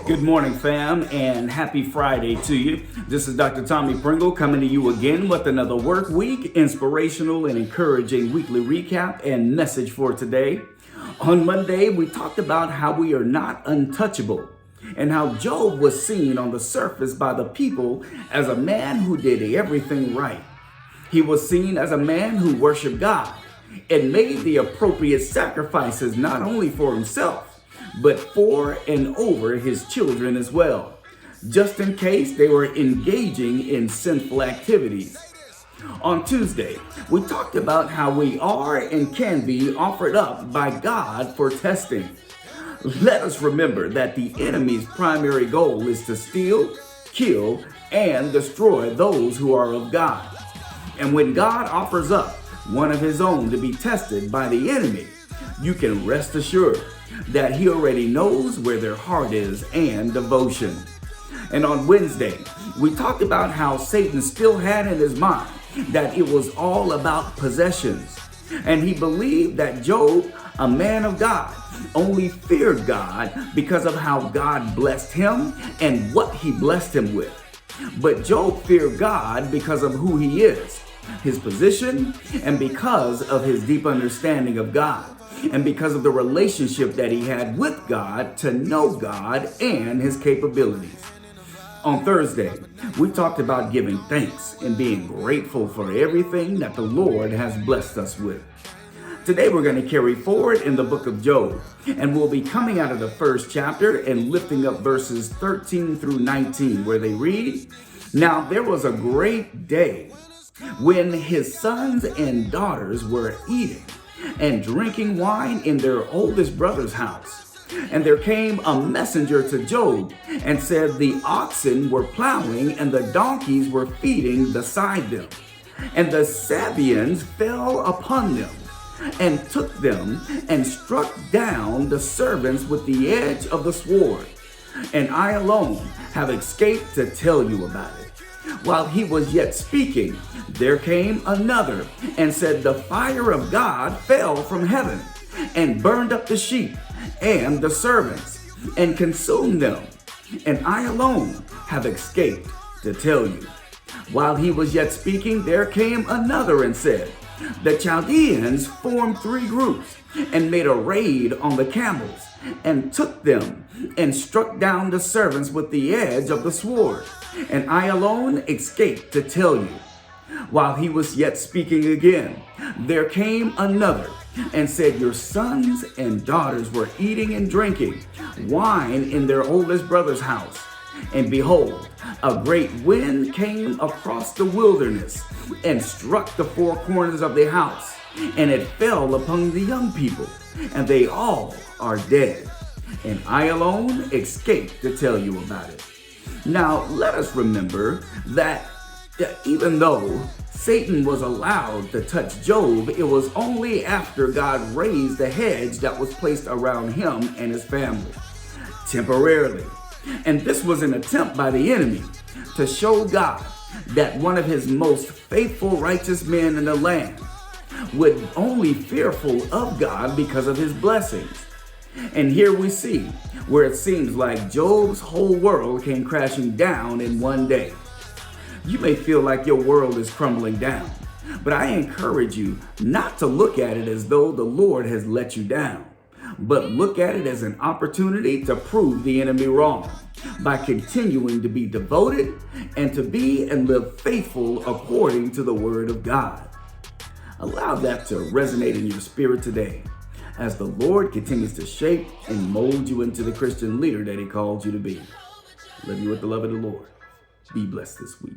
Good morning, fam, and happy Friday to you. This is Dr. Tommy Pringle coming to you again with another work week, inspirational and encouraging weekly recap and message for today. On Monday, we talked about how we are not untouchable and how Job was seen on the surface by the people as a man who did everything right. He was seen as a man who worshiped God and made the appropriate sacrifices not only for himself, but for and over his children as well, just in case they were engaging in sinful activities. On Tuesday, we talked about how we are and can be offered up by God for testing. Let us remember that the enemy's primary goal is to steal, kill, and destroy those who are of God. And when God offers up one of his own to be tested by the enemy, you can rest assured that he already knows where their heart is and devotion. And on Wednesday, we talked about how Satan still had in his mind that it was all about possessions. And he believed that Job, a man of God, only feared God because of how God blessed him and what he blessed him with. But Job feared God because of who he is, his position, and because of his deep understanding of God, and because of the relationship that he had with God to know God and his capabilities. On Thursday, we talked about giving thanks and being grateful for everything that the Lord has blessed us with. Today we're going to carry forward in the book of Job, and we'll be coming out of the first chapter and lifting up verses 13 through 19, where they read, "Now there was a great day when his sons and daughters were eating and drinking wine in their oldest brother's house. And there came a messenger to Job and said, the oxen were plowing and the donkeys were feeding beside them. And the Sabeans fell upon them and took them and struck down the servants with the edge of the sword. And I alone have escaped to tell you about it. While he was yet speaking, there came another and said, the fire of God fell from heaven and burned up the sheep and the servants and consumed them. And I alone have escaped to tell you. While he was yet speaking, there came another and said, the Chaldeans formed 3 groups and made a raid on the camels and took them and struck down the servants with the edge of the sword. And I alone escaped to tell you. While he was yet speaking again, there came another and said, your sons and daughters were eating and drinking wine in their oldest brother's house. And behold, a great wind came across the wilderness and struck the 4 corners of the house, and it fell upon the young people, and they all are dead. And I alone escaped to tell you about it." Now, let us remember that even though Satan was allowed to touch Job, it was only after God raised the hedge that was placed around him and his family, temporarily. And this was an attempt by the enemy to show God that one of his most faithful, righteous men in the land would only fearful of God because of his blessings. And here we see where it seems like Job's whole world came crashing down in one day. You may feel like your world is crumbling down, but I encourage you not to look at it as though the Lord has let you down, but look at it as an opportunity to prove the enemy wrong by continuing to be devoted and to be and live faithful according to the word of God. Allow that to resonate in your spirit today as the Lord continues to shape and mold you into the Christian leader that he called you to be. Love you with the love of the Lord. Be blessed this week.